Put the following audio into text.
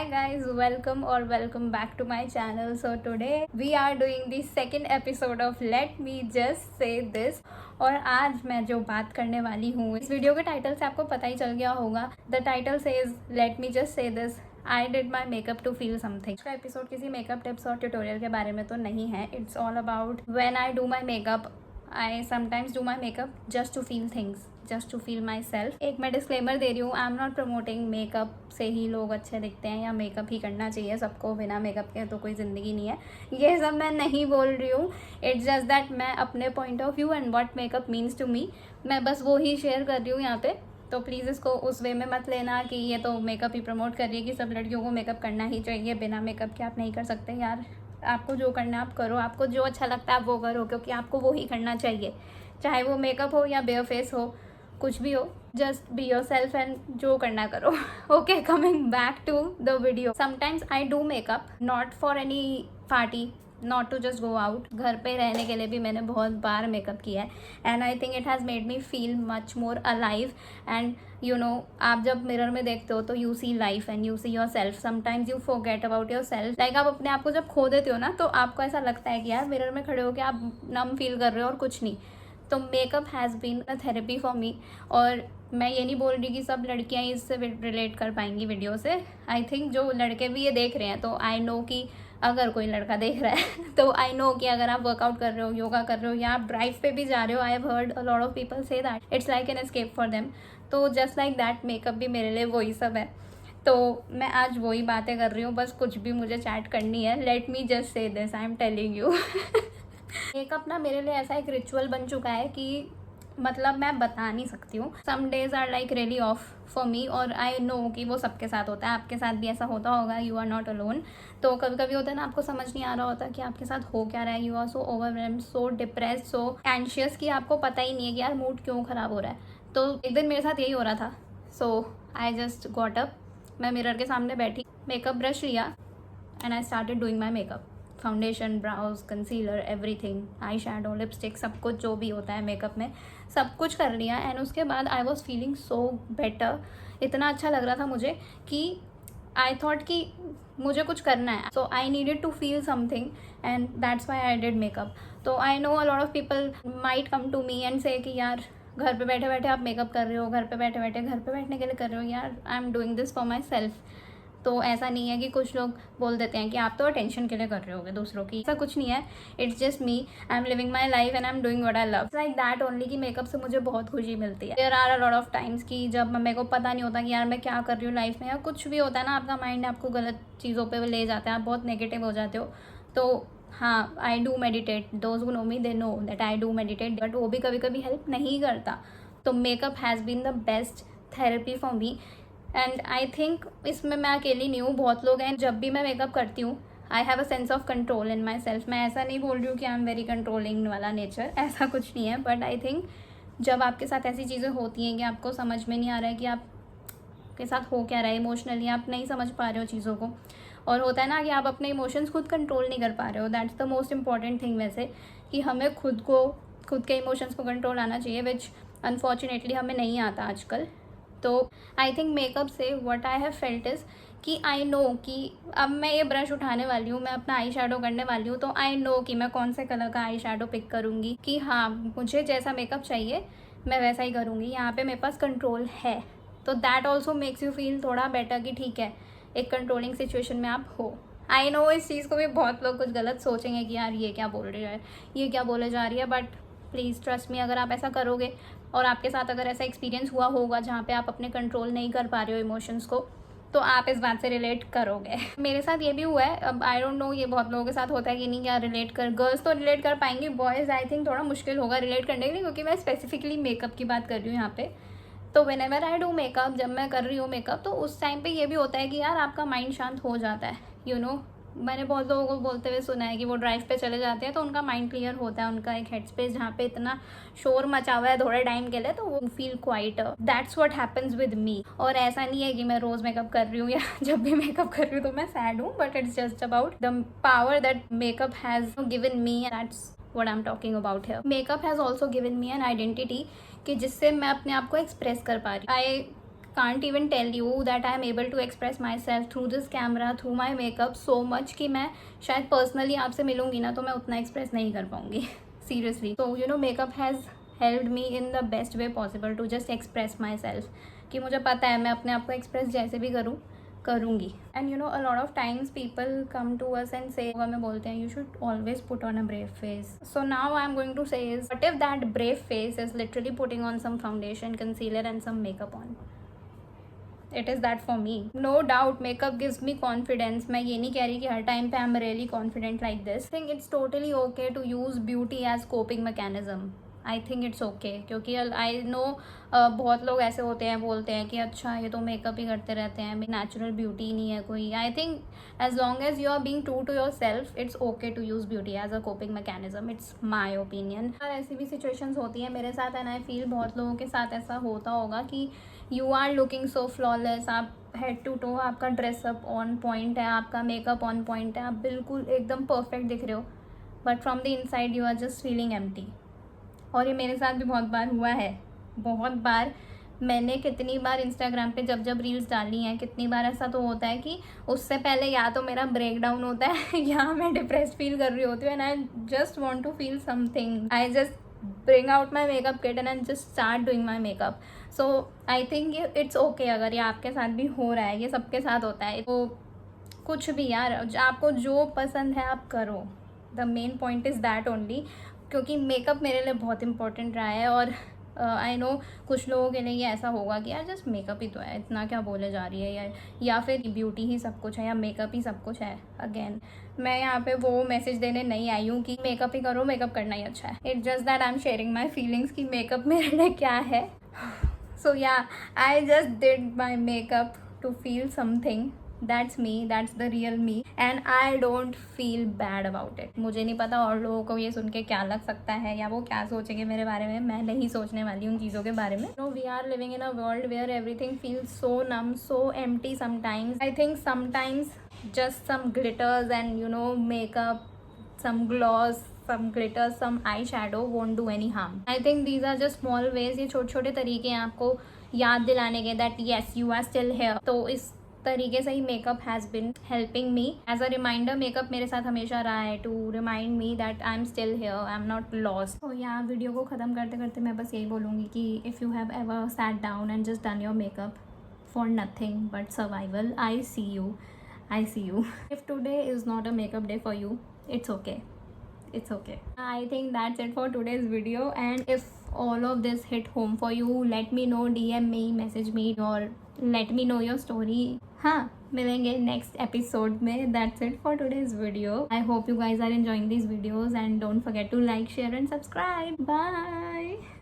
Hi guys, welcome back to my channel. So today we are doing the second episode of Let Me Just Say This. और आज मैं जो बात करने वाली हूँ, इस वीडियो के टाइटल से आपको पता ही चल गया होगा. The title says let me just say this, I did my makeup to feel something. इसका एपिसोड किसी मेकअप टिप्स और ट्यूटोरियल के बारे में तो नहीं है. It's all about when I do my makeup. I sometimes do my makeup just to feel things, just to feel myself. एक मैं डिस्क्लेमर दे रही हूँ, I am not promoting makeup से ही लोग अच्छे दिखते हैं या मेकअप ही करना चाहिए सबको, बिना मेकअप के तो कोई ज़िंदगी नहीं है. ये सब मैं नहीं बोल रही हूँ. इट्स जस्ट दैट मैं अपने point of view and what makeup means to me, मैं बस वो ही शेयर कर रही हूँ यहाँ पे. तो प्लीज़ इसको उस वे में मत लेना कि ये तो मेकअप ही प्रमोट कर रही है कि सब लड़कियों को मेकअप करना ही चाहिए, बिना मेकअप के आप नहीं कर सकते. यार आपको जो करना है आप करो, आपको जो अच्छा लगता है आप वो करो, क्योंकि आपको वो ही करना चाहिए, चाहे वो मेकअप हो या बेयर फेस हो, कुछ भी हो. Just be yourself and जो करना करो. Okay, coming back to the video. Sometimes I do makeup not for any party, not to just go out. घर पे रहने के लिए भी मैंने बहुत बार मेकअप किया है and I think it has made me feel much more alive. And you know, आप जब मिरर में देखते हो तो you see life and you see yourself. Sometimes you forget about yourself. Like आप अपने आप को जब खो देते हो ना, तो आपको ऐसा लगता है कि यार मिरर में खड़े हो के आप नम फील कर रहे हो और कुछ नहीं. तो makeup has been a therapy for me. और मैं ये नहीं बोल रही कि सब लड़कियां इससे रिलेट कर पाएंगी वीडियो से. आई थिंक जो लड़के भी ये देख रहे हैं, तो आई नो कि अगर कोई लड़का देख रहा है तो आई नो कि अगर आप वर्कआउट कर रहे हो, योगा कर रहे हो या आप ड्राइव पे भी जा रहे हो, I have heard a lot of people say that it's like an escape for them. तो जस्ट लाइक दैट मेकअप भी मेरे लिए वही सब है. तो मैं आज वही बातें कर रही हूँ, बस कुछ भी मुझे चैट करनी है. Late me just say this, I am telling you. Makeup ना मेरे लिए ऐसा एक रिचुअल बन चुका है कि मतलब मैं बता नहीं सकती हूँ. Some days are like really off for me और आई नो कि वो सबके साथ होता है, आपके साथ भी ऐसा होता होगा. You are not alone. तो कभी कभी होता है ना, आपको समझ नहीं आ रहा होता कि आपके साथ हो क्या रहा है. You are so overwhelmed, so depressed, so anxious कि आपको पता ही नहीं है कि यार मूड क्यों ख़राब हो रहा है. तो एक दिन मेरे साथ यही हो रहा था. So I just got up, मैं मिरर के सामने बैठी, मेकअप ब्रश लिया and I started doing my makeup. Foundation, brows, concealer, everything, eye shadow, lipstick, सब कुछ जो भी होता है मेकअप में, सब कुछ कर लिया. एंड उसके बाद I was feeling so better. इतना अच्छा लग रहा था मुझे कि आई थॉट कि मुझे कुछ करना है. So I needed to feel something and that's why I did makeup. तो I know a lot of people might come to me and say कि यार घर पे बैठे बैठे आप मेकअप कर रहे हो, घर पे बैठने के लिए कर रहे हो. यार आई am doing this for my self. तो ऐसा नहीं है कि कुछ लोग बोल देते हैं कि आप तो अटेंशन के लिए कर रहे होगे दूसरों की. ऐसा कुछ नहीं है. It's just me, I am living my life and I am doing what I love. Like that only कि मेकअप से मुझे बहुत खुशी मिलती है. There are a lot of times कि जब मेरे को पता नहीं होता कि यार मैं क्या कर रही हूँ लाइफ में, या कुछ भी होता है ना, आपका माइंड आपको गलत चीज़ों पर ले जाता है, आप बहुत नेगेटिव हो जाते हो. तो हाँ, I do meditate. Those who know me they know that I do meditate, but वो भी कभी कभी हेल्प नहीं करता. तो makeup has been the best therapy for me. And I think इसमें मैं अकेली नहीं हूँ, बहुत लोग हैं. जब भी मैं मेकअप करती हूँ I have a sense of control in my self. मैं ऐसा नहीं बोल रही हूँ कि आई एम वेरी कंट्रोलिंग वाला नेचर, ऐसा कुछ नहीं है. बट आई थिंक जब आपके साथ ऐसी चीज़ें होती हैं कि आपको समझ में नहीं आ रहा है कि आपके साथ हो क्या रहा है, इमोशनली आप नहीं समझ पा रहे हो चीज़ों को, और होता है ना कि आप अपने इमोशंस खुद कंट्रोल नहीं कर पा रहे हो. That's the most important thing वैसे, कि हमें खुद के इमोशंस को कंट्रोल आना चाहिए, विच अनफॉर्चुनेटली हमें नहीं आता आजकल. तो आई थिंक मेकअप से what I have felt is कि आई नो कि अब मैं ये ब्रश उठाने वाली हूँ, मैं अपना आई शैडो करने वाली हूँ, तो आई नो कि मैं कौन से कलर का आई शैडो पिक करूँगी, कि हाँ मुझे जैसा मेकअप चाहिए मैं वैसा ही करूँगी. यहाँ पे मेरे पास कंट्रोल है. तो that also makes you feel थोड़ा बेटर कि ठीक है, एक कंट्रोलिंग सिचुएशन में आप हो. आई नो इस चीज़ को भी बहुत लोग कुछ गलत सोचेंगे कि यार ये क्या बोल रही है, ये क्या बोले जा रही है. बट प्लीज़ ट्रस्ट मी, अगर आप ऐसा करोगे और आपके साथ अगर ऐसा एक्सपीरियंस हुआ होगा जहाँ पे आप अपने कंट्रोल नहीं कर पा रहे हो इमोशंस को, तो आप इस बात से रिलेट करोगे. मेरे साथ ये भी हुआ है. अब आई डोंट नो ये बहुत लोगों के साथ होता है कि नहीं, क्या रिलेट कर, गर्ल्स तो रिलेट कर पाएंगी, बॉयज़ आई थिंक थोड़ा मुश्किल होगा रिलेट करने के लिए, क्योंकि मैं स्पेसिफिकली मेकअप की बात कर रही हूँ यहाँ पे. तो when ever I do makeup, जब मैं कर रही हूँ मेकअप, तो उस टाइम पे ये भी होता है कि यार आपका माइंड शांत हो जाता है. यू नो, मैंने बहुत लोगों को बोलते हुए सुना है कि वो ड्राइव पे चले जाते हैं तो उनका माइंड क्लियर होता है, उनका एक हेड स्पेस जहाँ पे इतना शोर मचा हुआ है थोड़े टाइम के लिए, तो वो feel quite. That's what happens with me. और ऐसा नहीं है कि मैं रोज़ मेकअप कर रही हूँ या जब भी मेकअप कर रही हूँ तो मैं सैड हूँ, but it's just about the power that makeup has given me. That's what I am talking about here. Makeup has also given me an identity कि जिससे मैं अपने आप को एक्सप्रेस कर पा रही हूँ. आई can't even tell you that I am able to express myself through this camera, through my makeup so much कि मैं शायद पर्सनली आपसे मिलूंगी ना तो मैं उतना एक्सप्रेस नहीं कर पाऊंगी सीरियसली. तो you know makeup has helped me in the best way possible to just express myself, कि मुझे पता है मैं अपने आप को एक्सप्रेस जैसे भी करूँगी. And you know a lot of times people come to us and say, हमें बोलते हैं you should always put on a brave face. So now I am going to say is, what if that brave face is literally putting on some foundation, concealer and some makeup on. It is that for me. No doubt makeup gives me confidence. मैं ये नहीं कह रही कि हर time पे I am really confident like this. Think it's totally okay to use beauty as coping mechanism. I think it's okay, क्योंकि I no बहुत लोग ऐसे होते हैं, बोलते हैं कि अच्छा ये तो मेकअप ही करते रहते हैं, नेचुरल ब्यूटी नहीं है कोई. I think as long as you are being true to yourself, it's okay to use beauty as a coping mechanism. It's my opinion. ऐसी भी सिचुएशंस होती हैं मेरे साथ, एंड आई फील बहुत लोगों के साथ ऐसा होता होगा कि you are looking so flawless, आप हेड टू टो आपका ड्रेसअप ऑन पॉइंट है, आपका मेकअप ऑन पॉइंट है, आप बिल्कुल एकदम परफेक्ट दिख रहे हो, but from the inside you are just feeling empty. और ये मेरे साथ भी बहुत बार हुआ है. बहुत बार मैंने कितनी बार इंस्टाग्राम पे जब रील्स डाली हैं, कितनी बार ऐसा तो होता है कि उससे पहले या तो मेरा ब्रेक डाउन होता है या मैं डिप्रेस फील कर रही होती हूँ, and I just want to feel something. I just bring out my makeup kit and just start doing my makeup. So I think it's okay अगर ये आपके साथ भी हो रहा है, ये सबके साथ होता है. तो कुछ भी यार, आपको जो पसंद है आप करो. The main point is that only, क्योंकि मेकअप मेरे लिए बहुत इंपॉर्टेंट रहा है. और आई नो कुछ लोगों के लिए ये ऐसा होगा कि यार जस्ट मेकअप ही तो है, इतना क्या बोले जा रही है यार, या फिर ब्यूटी ही सब कुछ है, या मेकअप ही सब कुछ है. अगेन मैं यहाँ पे वो मैसेज देने नहीं आई हूँ कि मेकअप ही करो, मेकअप करना ही अच्छा है. It's just that I am sharing my feelings कि मेकअप मेरे लिए क्या है. So yeah I just did my makeup to feel something. That's me, that's the real me, and I don't feel bad about it. मुझे नहीं पता और लोगों को ये सुन के क्या लग सकता है या वो क्या सोचेंगे मेरे बारे में. मैं नहीं सोचने वाली उन चीज़ों के बारे में. No, we are living in a world where everything feels so numb, so empty sometimes. I think sometimes just some glitters and you know makeup, some gloss, some glitters, some eyeshadow won't do any harm. I think these are just small ways. ये छोटे छोटे तरीके हैं आपको याद दिलाने के that yes you are still here. तो इस तरीके से ही makeup has been helping me as a reminder. Makeup मेरे साथ हमेशा रहा है to remind me that I am still here, I am not lost. तो यहाँ वीडियो को ख़त्म करते करते मैं बस यही बोलूँगी कि if you have ever sat down and just done your makeup for nothing but survival, I see you. If today is not a makeup day for you, it's okay. It's okay. I think that's it for today's video, and if all of this hit home for you, let me know, DM me, message me, or let me know your story. हाँ, मिलेंगे next episode में. That's it for today's video. I hope you guys are enjoying these videos, and don't forget to like, share and subscribe. Bye.